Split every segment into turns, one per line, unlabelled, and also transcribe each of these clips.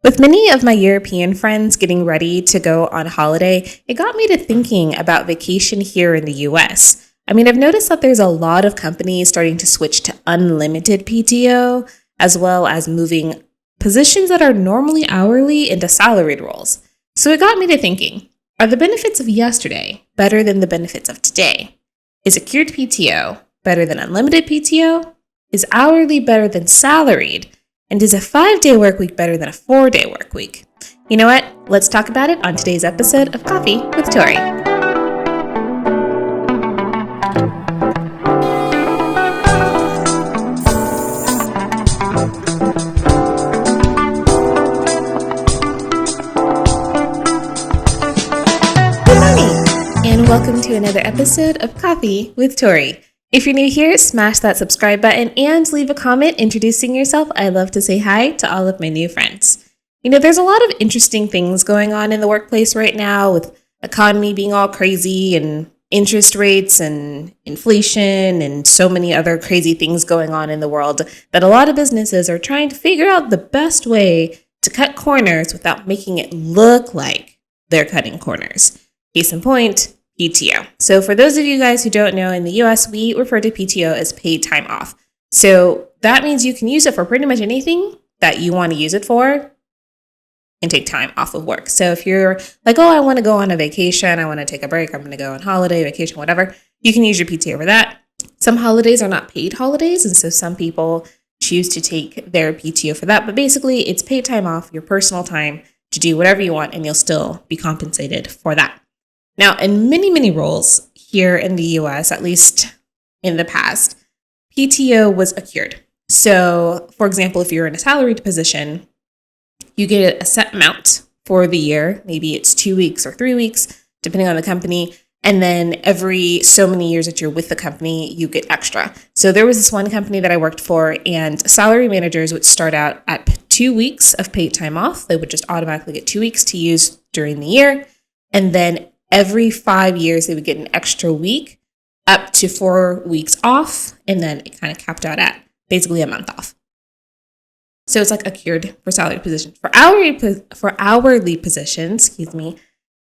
With many of my European friends getting ready to go on holiday, it got me to thinking about vacation here in the US. I've noticed that there's a lot of companies starting to switch to unlimited PTO, as well as moving positions that are normally hourly into salaried roles. So it got me to thinking, are the benefits of yesterday better than the benefits of today? Is accrued PTO better than unlimited PTO? Is hourly better than salaried? And is a 5-day work week better than a 4-day work week? You know what? Let's talk about it on today's episode of Coffee with Torie. Good morning, and welcome to another episode of Coffee with Torie. If you're new here, smash that subscribe button and leave a comment introducing yourself. I love to say hi to all of my new friends. There's a lot of interesting things going on in the workplace right now with economy being all crazy and interest rates and inflation and so many other crazy things going on in the world that a lot of businesses are trying to figure out the best way to cut corners without making it look like they're cutting corners. Case in point, PTO. So for those of you guys who don't know, in the US, we refer to PTO as paid time off. So that means you can use it for pretty much anything that you want to use it for and take time off of work. So if you're like, oh, I want to go on a vacation, I want to take a break, I'm going to go on holiday, vacation, whatever, you can use your PTO for that. Some holidays are not paid holidays, and so some people choose to take their PTO for that. But basically, it's paid time off, your personal time to do whatever you want, and you'll still be compensated for that. Now, in many, many roles here in the US, at least in the past, PTO was accrued. So, for example, if you're in a salaried position, you get a set amount for the year. Maybe it's 2 weeks or 3 weeks, depending on the company. And then every so many years that you're with the company, you get extra. So there was this one company that I worked for, and salary managers would start out at 2 weeks of paid time off. They would just automatically get 2 weeks to use during the year. And then every 5 years, they would get an extra week up to 4 weeks off. And then it kind of capped out at basically a month off. So it's like accrued for salary positions. For hourly positions,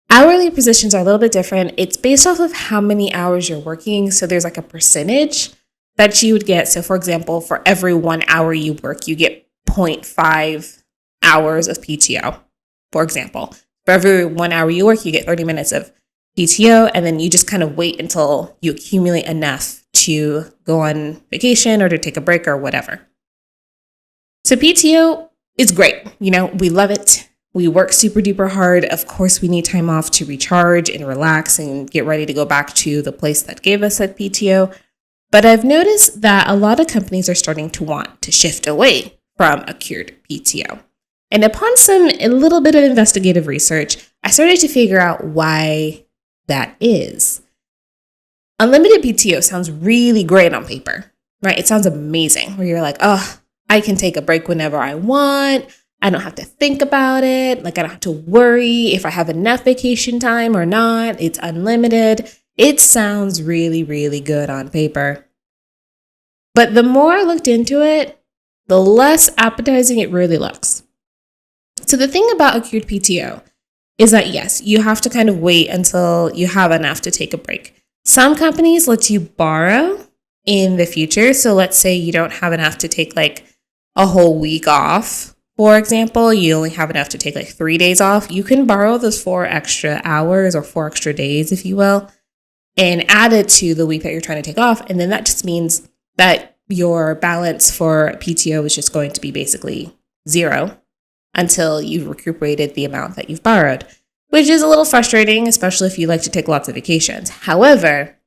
hourly positions are a little bit different. It's based off of how many hours you're working. So there's like a percentage that you would get. So for example, for every 1 hour you work, you get 0.5 hours of PTO, for example. For every 1 hour you work, you get 30 minutes of PTO, and then you just kind of wait until you accumulate enough to go on vacation or to take a break or whatever. So PTO is great. We love it. We work super duper hard. Of course, we need time off to recharge and relax and get ready to go back to the place that gave us that PTO. But I've noticed that a lot of companies are starting to want to shift away from accrued PTO. And upon a little bit of investigative research, I started to figure out why that is. Unlimited PTO sounds really great on paper, right? It sounds amazing, where you're like, oh, I can take a break whenever I want. I don't have to think about it. Like, I don't have to worry if I have enough vacation time or not. It's unlimited. It sounds really, really good on paper. But the more I looked into it, the less appetizing it really looks. So the thing about accrued PTO is that, yes, you have to kind of wait until you have enough to take a break. Some companies let you borrow in the future. So let's say you don't have enough to take like a whole week off. For example, you only have enough to take like 3 days off. You can borrow those 4 extra hours or 4 extra days, if you will, and add it to the week that you're trying to take off. And then that just means that your balance for PTO is just going to be basically zero until you've recuperated the amount that you've borrowed, which is a little frustrating, especially if you like to take lots of vacations. However,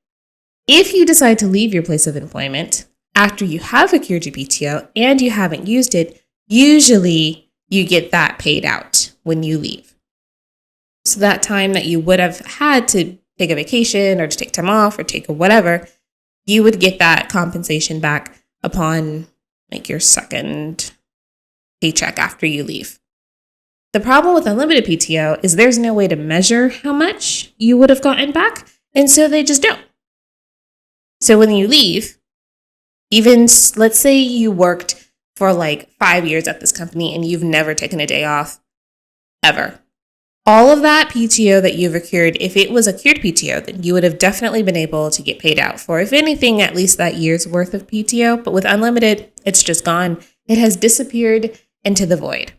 if you decide to leave your place of employment after you have accrued your PTO and you haven't used it, usually you get that paid out when you leave. So that time that you would have had to take a vacation or to take time off or take whatever, you would get that compensation back upon like your second paycheck after you leave. The problem with unlimited PTO is there's no way to measure how much you would have gotten back, and so they just don't. So when you leave, even let's say you worked for like 5 years at this company and you've never taken a day off, ever. All of that PTO that you've accrued, if it was accrued PTO, then you would have definitely been able to get paid out for, if anything, at least that year's worth of PTO. But with unlimited, it's just gone. It has disappeared into the void.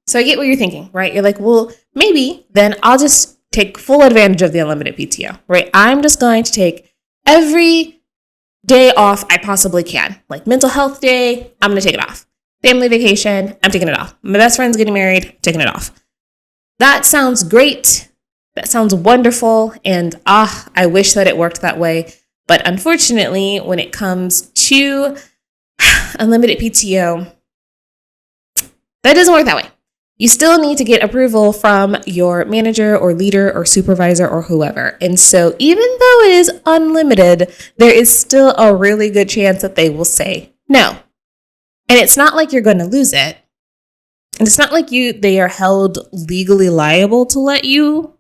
So I get what you're thinking, right? You're like, well, maybe then I'll just take full advantage of the unlimited PTO, right? I'm just going to take every day off I possibly can. Like mental health day, I'm going to take it off. Family vacation, I'm taking it off. My best friend's getting married, I'm taking it off. That sounds great. That sounds wonderful. And I wish that it worked that way. But unfortunately, when it comes to unlimited PTO, that doesn't work that way. You still need to get approval from your manager or leader or supervisor or whoever. And so even though it is unlimited, there is still a really good chance that they will say no. And it's not like you're going to lose it. And it's not like they are held legally liable to let you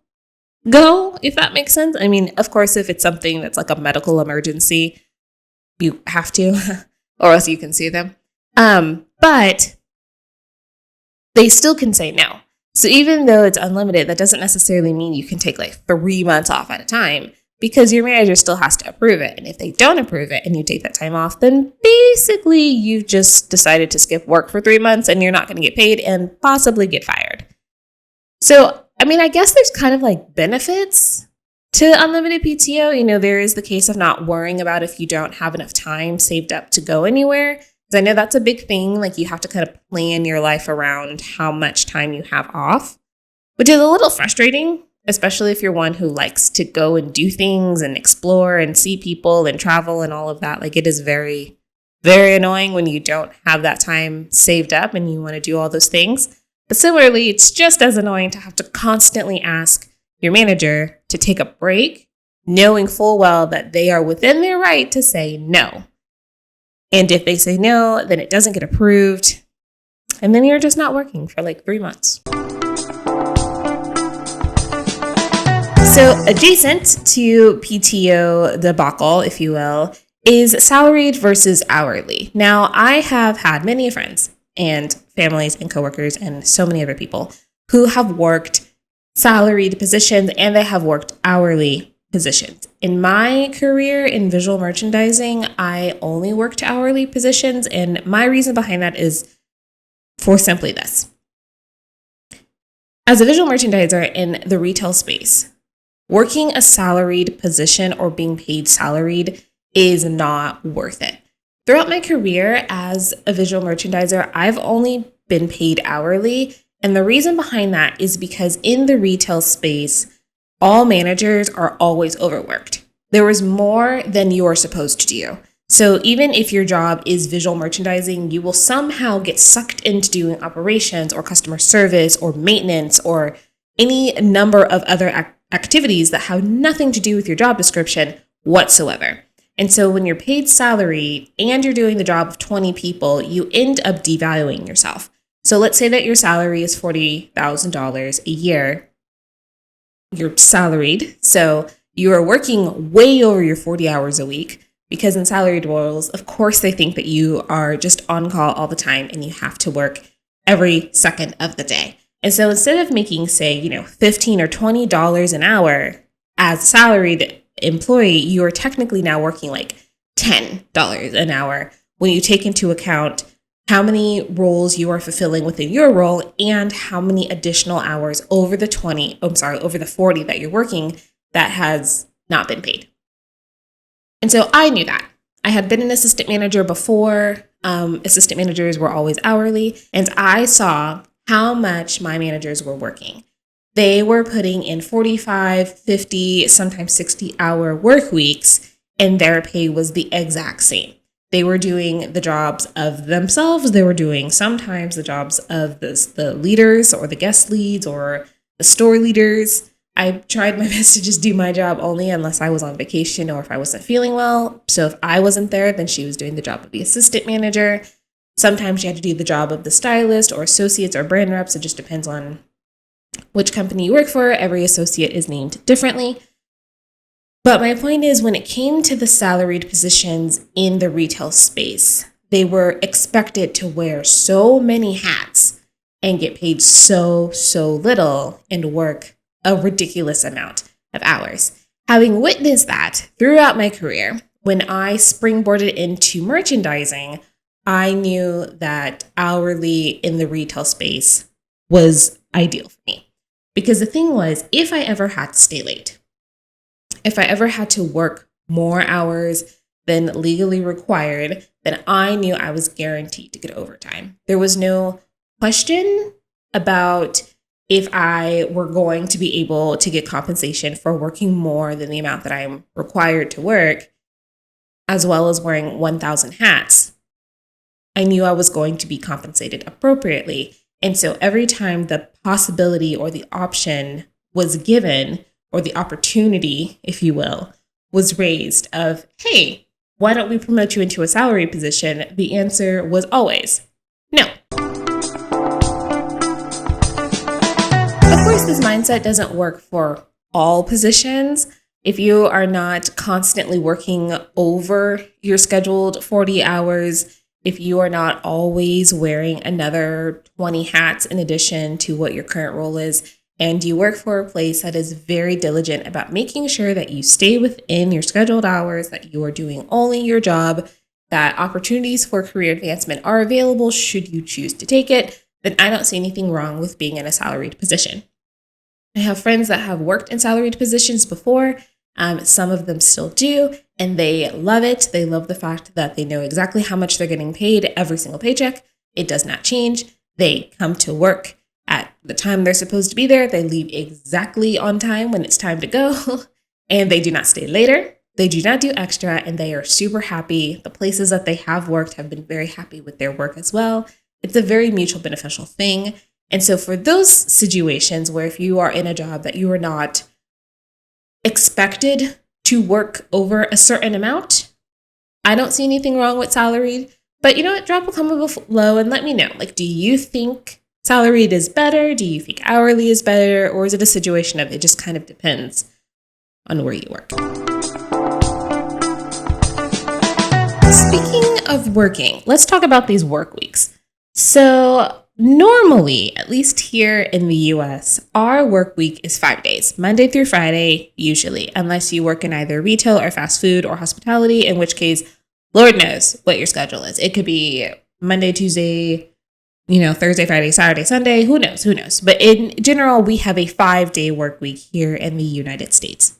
go, if that makes sense. I mean, of course, if it's something that's like a medical emergency, you have to, or else you can sue them. But they still can say no. So even though it's unlimited, that doesn't necessarily mean you can take like 3 months off at a time, because your manager still has to approve it. And if they don't approve it and you take that time off, then basically you've just decided to skip work for 3 months and you're not going to get paid and possibly get fired. So, I mean, I guess there's kind of like benefits to unlimited PTO. You know, there is the case of not worrying about if you don't have enough time saved up to go anywhere. Because I know that's a big thing. Like you have to kind of plan your life around how much time you have off, which is a little frustrating, especially if you're one who likes to go and do things and explore and see people and travel and all of that. Like it is very, very annoying when you don't have that time saved up and you want to do all those things. But similarly, it's just as annoying to have to constantly ask your manager to take a break, knowing full well that they are within their right to say no. And if they say no, then it doesn't get approved. And then you're just not working for like 3 months. So adjacent to PTO debacle, if you will, is salaried versus hourly. Now, I have had many friends and families and coworkers and so many other people who have worked salaried positions and they have worked hourly positions. In my career in visual merchandising, I only worked hourly positions. And my reason behind that is for simply this. As a visual merchandiser in the retail space, working a salaried position or being paid salaried is not worth it. Throughout my career as a visual merchandiser, I've only been paid hourly. And the reason behind that is because in the retail space, all managers are always overworked. There is more than you are supposed to do. So even if your job is visual merchandising, you will somehow get sucked into doing operations or customer service or maintenance or any number of other activities that have nothing to do with your job description whatsoever. And so when you're paid salary and you're doing the job of 20 people, you end up devaluing yourself. So let's say that your salary is $40,000 a year. You're salaried. So you are working way over your 40 hours a week, because in salaried roles, of course, they think that you are just on call all the time and you have to work every second of the day. And so instead of making, say, $15 or $20 an hour as a salaried employee, you are technically now working like $10 an hour when you take into account how many roles you are fulfilling within your role and how many additional hours over the 40 that you're working that has not been paid. And so I knew that. I had been an assistant manager before. Assistant managers were always hourly, and I saw how much my managers were working. They were putting in 45, 50, sometimes 60-hour work weeks, and their pay was the exact same. They were doing the jobs of themselves. They were doing sometimes the jobs of the leaders or the guest leads or the store leaders. I tried my best to just do my job only unless I was on vacation or if I wasn't feeling well. So if I wasn't there, then she was doing the job of the assistant manager. Sometimes she had to do the job of the stylist or associates or brand reps. It just depends on which company you work for. Every associate is named differently. But my point is, when it came to the salaried positions in the retail space, they were expected to wear so many hats and get paid so little and work a ridiculous amount of hours. Having witnessed that throughout my career, when I springboarded into merchandising, I knew that hourly in the retail space was ideal for me. Because the thing was, if I ever had to stay late, if I ever had to work more hours than legally required, then I knew I was guaranteed to get overtime. There was no question about if I were going to be able to get compensation for working more than the amount that I'm required to work, as well as wearing 1,000 hats. I knew I was going to be compensated appropriately. And so every time the possibility or the option was given, or the opportunity, if you will, was raised of, hey, why don't we promote you into a salary position? The answer was always no. Of course, this mindset doesn't work for all positions. If you are not constantly working over your scheduled 40 hours, if you are not always wearing another 20 hats in addition to what your current role is, and you work for a place that is very diligent about making sure that you stay within your scheduled hours, that you are doing only your job, that opportunities for career advancement are available should you choose to take it, then I don't see anything wrong with being in a salaried position. I have friends that have worked in salaried positions before. Some of them still do, and they love it. They love the fact that they know exactly how much they're getting paid every single paycheck. It does not change. They come to work at the time they're supposed to be there. They leave exactly on time when it's time to go, and they do not stay later. They do not do extra, and they are super happy. The places that they have worked have been very happy with their work as well. It's a very mutual beneficial thing. And so for those situations where if you are in a job that you are not expected to work over a certain amount, I don't see anything wrong with salaried. But you know what? Drop a comment below and let me know. Like, do you think salaried is better? Do you think hourly is better? Or is it a situation of it just kind of depends on where you work? Speaking of working, let's talk about these work weeks. So normally, at least here in the US, our work week is 5 days, Monday through Friday, usually, unless you work in either retail or fast food or hospitality, in which case, Lord knows what your schedule is. It could be Monday, Tuesday, Thursday, Friday, Saturday, Sunday, who knows? But in general, we have a 5-day work week here in the United States.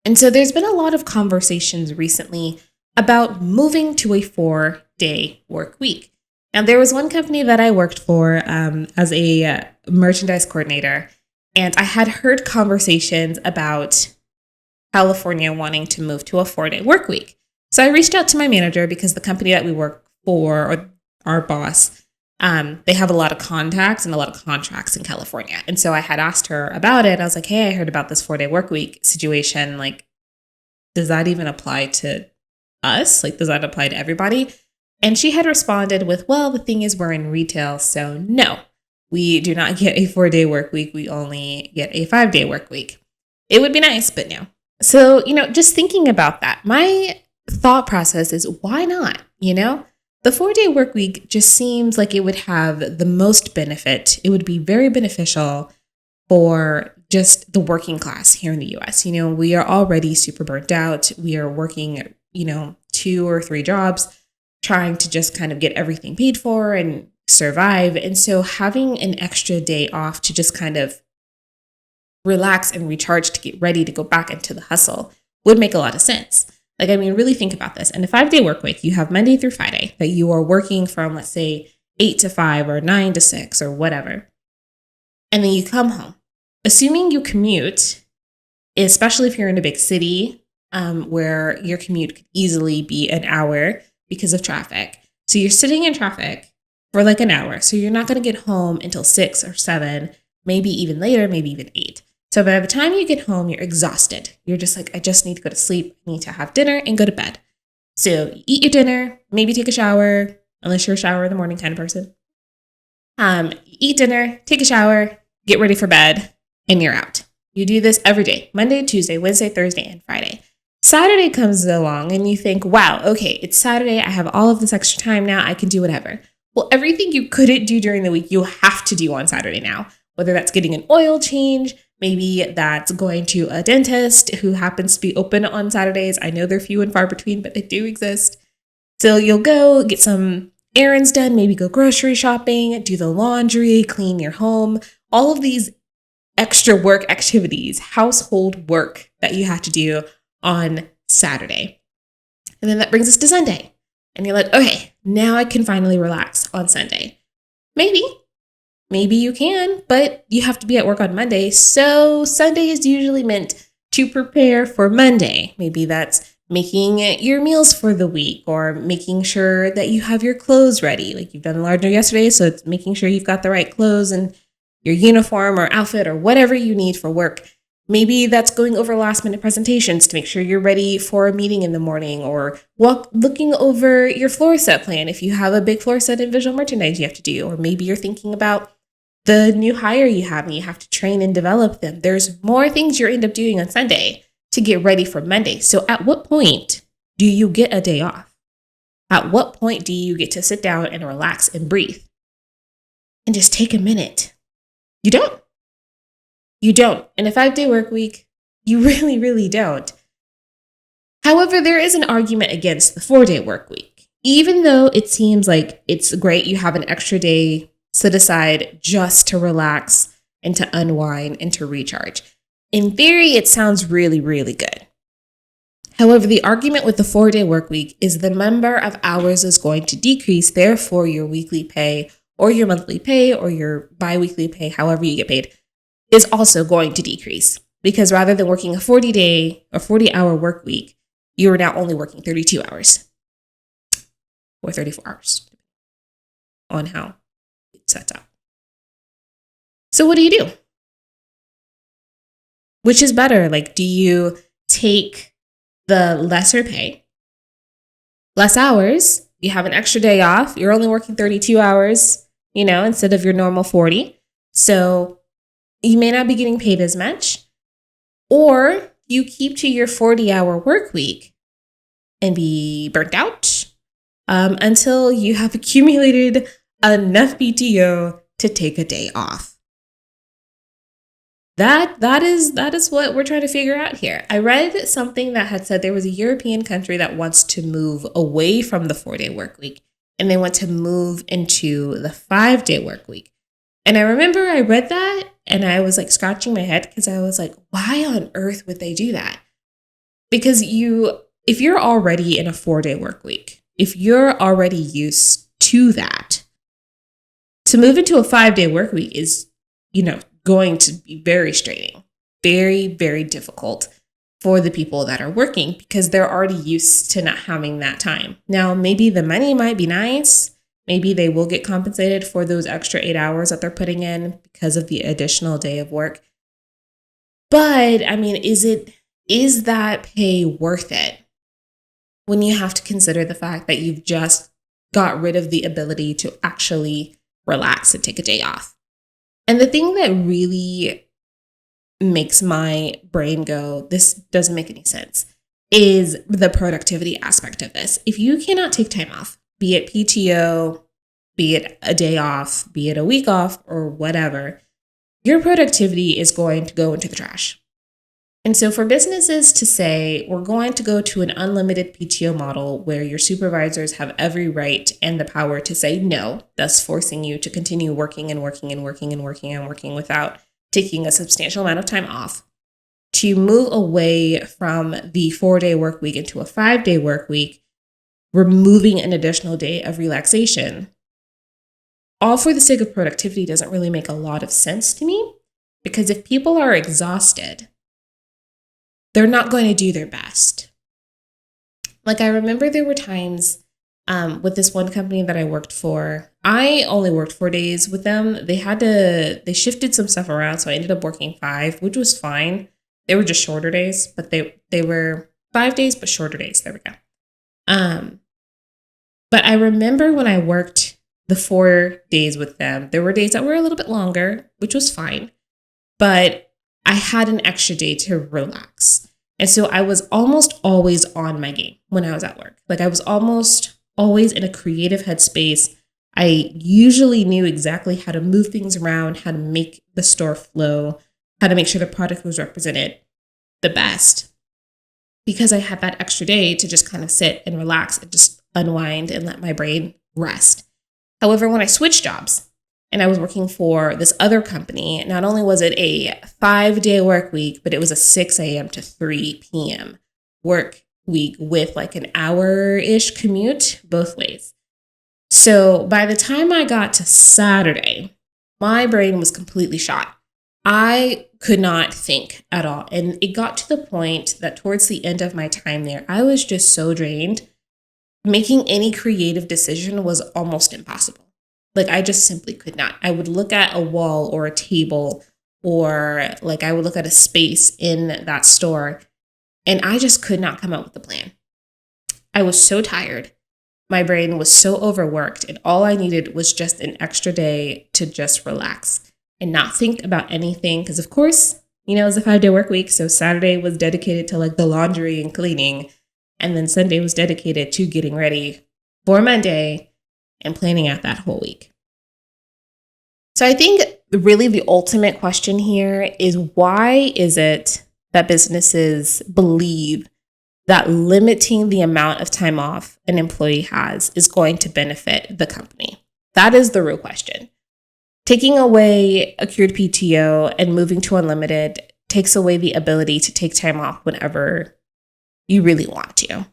And so there's been a lot of conversations recently about moving to a 4-day work week. Now, there was one company that I worked for as a merchandise coordinator, and I had heard conversations about California wanting to move to a 4-day work week. So I reached out to my manager because the company that we work for, or our boss, they have a lot of contacts and a lot of contracts in California. And so I had asked her about it. I was like, hey, I heard about this 4-day work week situation. Like, does that even apply to us? Like, does that apply to everybody? And she had responded with, well, the thing is we're in retail, so no, we do not get a 4-day work week. We only get a 5-day work week. It would be nice, but no. So, just thinking about that, my thought process is why not? The 4-day work week just seems like it would have the most benefit. It would be very beneficial for just the working class here in the US. We are already super burnt out. We are working, 2 or 3 jobs, trying to just kind of get everything paid for and survive. And so having an extra day off to just kind of relax and recharge to get ready to go back into the hustle would make a lot of sense. Really think about this. In a 5-day work week, you have Monday through Friday that you are working from, let's say, 8 to 5 or 9 to 6 or whatever. And then you come home. Assuming you commute, especially if you're in a big city where your commute could easily be an hour because of traffic. So you're sitting in traffic for like an hour. So you're not going to get home until 6 or 7, maybe even later, maybe even 8. So by the time you get home, you're exhausted. You're just like, I just need to go to sleep. I need to have dinner and go to bed. So you eat your dinner, maybe take a shower, unless you're a shower in the morning kind of person. Eat dinner, take a shower, get ready for bed, and you're out. You do this every day, Monday, Tuesday, Wednesday, Thursday, and Friday. Saturday comes along and you think, wow, okay, it's Saturday. I have all of this extra time now. I can do whatever. Well, everything you couldn't do during the week, you have to do on Saturday now, whether that's getting an oil change, maybe that's going to a dentist who happens to be open on Saturdays. I know they're few and far between, but they do exist. So you'll go get some errands done, maybe go grocery shopping, do the laundry, clean your home, all of these extra work activities, household work that you have to do on Saturday. And then that brings us to Sunday. And you're like, okay, now I can finally relax on Sunday. Maybe you can, but you have to be at work on Monday. So Sunday is usually meant to prepare for Monday. Maybe that's making your meals for the week or making sure that you have your clothes ready. Like you've done laundry yesterday, so it's making sure you've got the right clothes and your uniform or outfit or whatever you need for work. Maybe that's going over last minute presentations to make sure you're ready for a meeting in the morning, or looking over your floor set plan if you have a big floor set and visual merchandise you have to do. Or maybe you're thinking about the new hire you have and you have to train and develop them. There's more things you end up doing on Sunday to get ready for Monday. So at what point do you get a day off? At what point do you get to sit down and relax and breathe and just take a minute? You don't. You don't. In a 5-day work week, you really, really don't. However, there is an argument against the 4-day work week. Even though it seems like it's great, you have an extra day set aside just to relax and to unwind and to recharge. In theory, it sounds really, really good. However, the argument with the 4-day work week is the number of hours is going to decrease. Therefore, your weekly pay or your monthly pay or your biweekly pay, however you get paid, is also going to decrease. Because rather than working a 40-day or 40-hour work week, you are now only working 32 hours or 34 hours on how it's set up. So what do you do? Which is better? Like, do you take the lesser pay, less hours, you have an extra day off, you're only working 32 hours, instead of your normal 40. So you may not be getting paid as much, or you keep to your 40-hour work week and be burnt out until you have accumulated enough PTO to take a day off. That is what we're trying to figure out here. I read something that had said there was a European country that wants to move away from the 4-day work week, and they want to move into the 5-day work week. And I remember I read that and I was like scratching my head because I was like, why on earth would they do that? Because if you're already in a 4-day work week, if you're already used to that, to move into a 5-day work week is, going to be very straining, very, very difficult for the people that are working because they're already used to not having that time. Now, maybe the money might be nice. Maybe they will get compensated for those extra 8 hours that they're putting in because of the additional day of work. But I mean, is that pay worth it when you have to consider the fact that you've just got rid of the ability to actually relax and take a day off? And the thing that really makes my brain go, this doesn't make any sense, is the productivity aspect of this. If you cannot take time off, be it PTO, be it a day off, be it a week off, or whatever, your productivity is going to go into the trash. And so for businesses to say, we're going to go to an unlimited PTO model where your supervisors have every right and the power to say no, thus forcing you to continue working and working and working and working and working without taking a substantial amount of time off, to move away from the 4-day work week into a 5-day work week, removing an additional day of relaxation, all for the sake of productivity doesn't really make a lot of sense to me. Because if people are exhausted, they're not going to do their best. Like I remember there were times with this one company that I worked for, I only worked 4 days with them. They shifted some stuff around. So I ended up working 5, which was fine. They were just shorter days, but they were 5 days, but shorter days. There we go. But I remember when I worked the 4 days with them, there were days that were a little bit longer, which was fine. But I had an extra day to relax. And so I was almost always on my game when I was at work. Like I was almost always in a creative headspace. I usually knew exactly how to move things around, how to make the store flow, how to make sure the product was represented the best, because I had that extra day to just kind of sit and relax and just unwind and let my brain rest. However, when I switched jobs and I was working for this other company, not only was it a 5-day work week, but it was a 6 a.m. to 3 p.m. work week with like an hour-ish commute both ways. So by the time I got to Saturday, my brain was completely shot. I could not think at all. And it got to the point that towards the end of my time there, I was just so drained. Making any creative decision was almost impossible. Like I just simply could not. I would look at a wall or a table, or like I would look at a space in that store, and I just could not come up with a plan. I was so tired. My brain was so overworked, and all I needed was just an extra day to just relax and not think about anything. Because of course, it was a 5-day work week. So Saturday was dedicated to like the laundry and cleaning. And then Sunday was dedicated to getting ready for Monday and planning out that whole week. So I think really the ultimate question here is, why is it that businesses believe that limiting the amount of time off an employee has is going to benefit the company? That is the real question. Taking away accrued PTO and moving to unlimited takes away the ability to take time off whenever you really want to.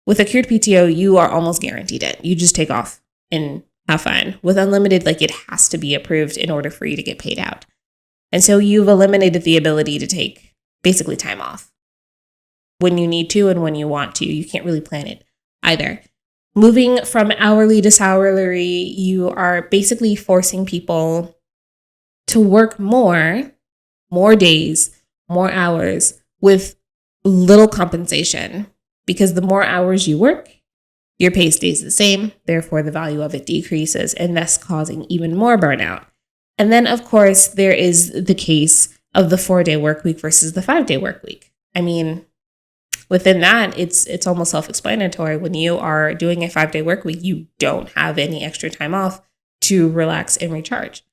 With accrued PTO, you are almost guaranteed it. You just take off and have fun. With unlimited, like it has to be approved in order for you to get paid out. And so you've eliminated the ability to take basically time off when you need to and when you want to. You can't really plan it either. Moving from hourly to salary, you are basically forcing people to work more days, more hours with little compensation, because the more hours you work, your pay stays the same. Therefore, the value of it decreases, and thus causing even more burnout. And then, of course, there is the case of the 4-day work week versus the 5-day work week. I mean, within that, it's almost self-explanatory. When you are doing a 5-day work week, you don't have any extra time off to relax and recharge.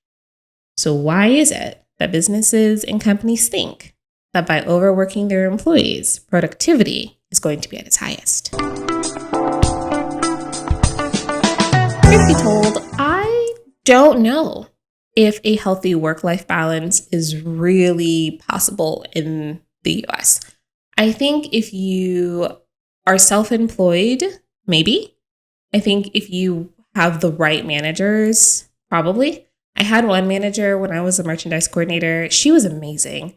So why is it that businesses and companies think that by overworking their employees, productivity is going to be at its highest? Truth be told, I don't know if a healthy work-life balance is really possible in the US. I think if you are self-employed, maybe. I think if you have the right managers, probably. I had one manager when I was a merchandise coordinator. She was amazing.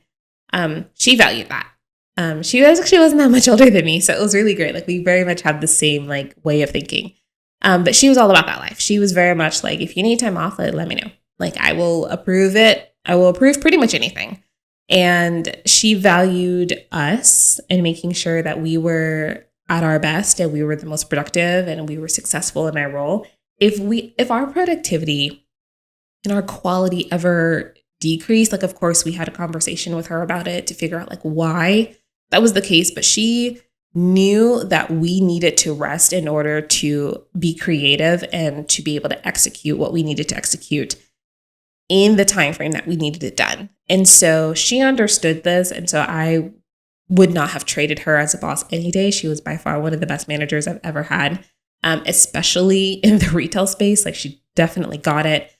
She valued that. She actually wasn't that much older than me, so it was really great. Like we very much had the same like way of thinking. But she was all about that life. She was very much like, if you need time off, let me know. Like I will approve it. I will approve pretty much anything. And she valued us and making sure that we were at our best and we were the most productive and we were successful in our role. If our productivity and our quality ever decreased, like of course we had a conversation with her about it to figure out like why that was the case, but she knew that we needed to rest in order to be creative and to be able to execute what we needed to execute in the time frame that we needed it done. And so she understood this. And so I would not have traded her as a boss any day. She was by far one of the best managers I've ever had, especially in the retail space. Like she definitely got it.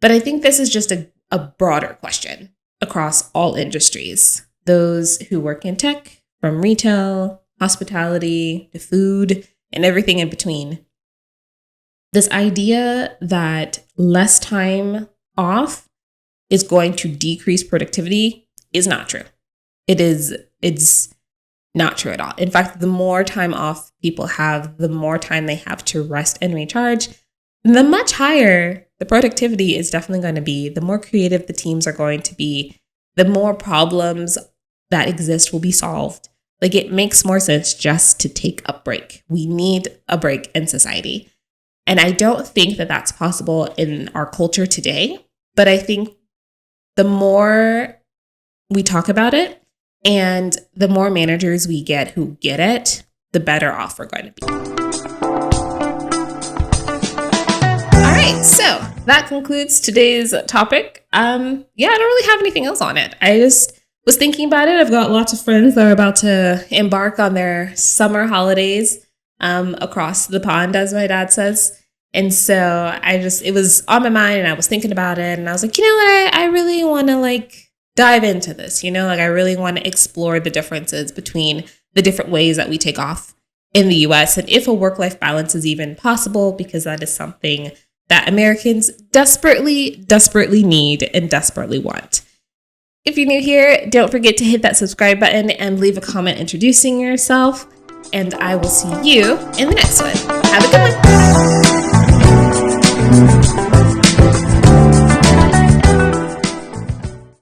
But I think this is just a broader question across all industries. Those who work in tech, from retail, hospitality, to food, and everything in between. This idea that less time off is going to decrease productivity is not true. It's not true at all. In fact, the more time off people have, the more time they have to rest and recharge, the much higher the productivity is definitely going to be, the more creative the teams are going to be, the more problems that exist will be solved. Like it makes more sense just to take a break. We need a break in society. And I don't think that that's possible in our culture today, but I think the more we talk about it and the more managers we get who get it, the better off we're going to be. right, so that concludes today's topic. I don't really have anything else on it. I just was thinking about it. I've got lots of friends that are about to embark on their summer holidays across the pond, as my dad says. And so it was on my mind and I was thinking about it and I was like, you know what? I really want to dive into this, I really want to explore the differences between the different ways that we take off in the US and if a work-life balance is even possible, because that is something that Americans desperately, desperately need and desperately want. If you're new here, don't forget to hit that subscribe button and leave a comment introducing yourself. And I will see you in the next one. Have a good one.